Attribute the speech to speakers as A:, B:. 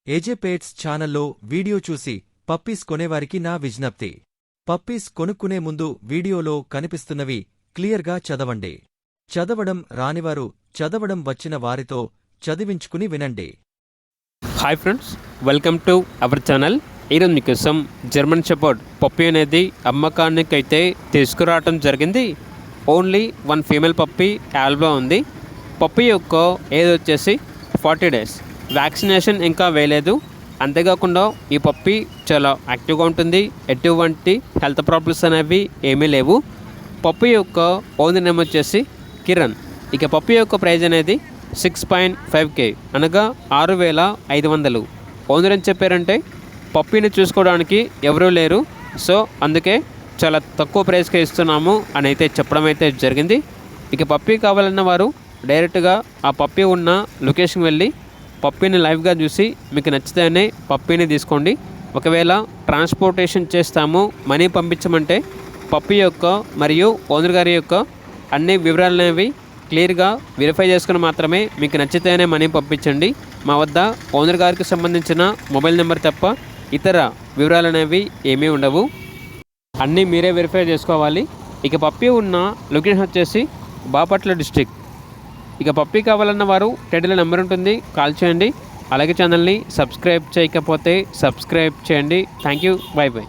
A: ఏజే పేట్స్ ఛానల్లో వీడియో చూసి పప్పీస్ కొనేవారికి నా విజ్ఞప్తి. పప్పీస్ కొనుక్కునే ముందు వీడియోలో కనిపిస్తున్నవి క్లియర్గా చదవండి. చదవడం రానివారు చదవడం వచ్చిన వారితో చదివించుకుని వినండి.
B: Hi friends, welcome to our channel. ఈరోజు మీకోసం జర్మన్ షెపర్డ్ పప్పీ అనేది అమ్మకానికైతే తీసుకురావటం జరిగింది. ఓన్లీ 1 ఫీమేల్ పప్పీ అవైలబుల్గా ఉంది. పప్పీ యొక్క ఏజ్ వచ్చేసి 40 days. వ్యాక్సినేషన్ ఇంకా వేయలేదు. అంతేకాకుండా ఈ పప్పీ చాలా యాక్టివ్గా ఉంటుంది. ఎటువంటి హెల్త్ ప్రాబ్లమ్స్ అనేవి ఏమీ లేవు. పప్పీ యొక్క ఓనర్ నేమ్ వచ్చేసి కిరణ్. ఇక పప్పీ యొక్క ప్రైజ్ అనేది 6.5K అనగా 6,500. ఓనర్ ఏం చెప్పారంటే పప్పీని చూసుకోవడానికి ఎవరూ లేరు, సో అందుకే చాలా తక్కువ ప్రైస్కే ఇస్తున్నాము అని అయితే చెప్పడం అయితే జరిగింది. ఇక పప్పీ కావాలన్న వారు డైరెక్ట్గా ఆ పప్పీ ఉన్న లొకేషన్కి వెళ్ళి పప్పీని లైవ్గా చూసి మీకు నచ్చితేనే పప్పీని తీసుకోండి. ఒకవేళ ట్రాన్స్పోర్టేషన్ చేస్తాము, మనీ పంపించమంటే పప్పీ యొక్క మరియు ఓనర్ గారి యొక్క అన్ని వివరాలు అనేవి క్లియర్గా వెరిఫై చేసుకుని మాత్రమే మీకు నచ్చితేనే మనీ పంపించండి. మా వద్ద ఓనర్ గారికి సంబంధించిన మొబైల్ నెంబర్ తప్ప ఇతర వివరాలు అనేవి ఏమీ ఉండవు. అన్నీ మీరే వెరిఫై చేసుకోవాలి. ఇక పప్పీ ఉన్న లొకేషన్ వచ్చేసి బాపట్ల డిస్ట్రిక్ట్. ఇక పప్పీ కావాలన్న వారు టైటిల్లో నెంబర్ ఉంటుంది, కాల్ చేయండి. అలాగే ఛానల్ని సబ్స్క్రైబ్ చేయకపోతే సబ్స్క్రైబ్ చేయండి. Thank you, by by.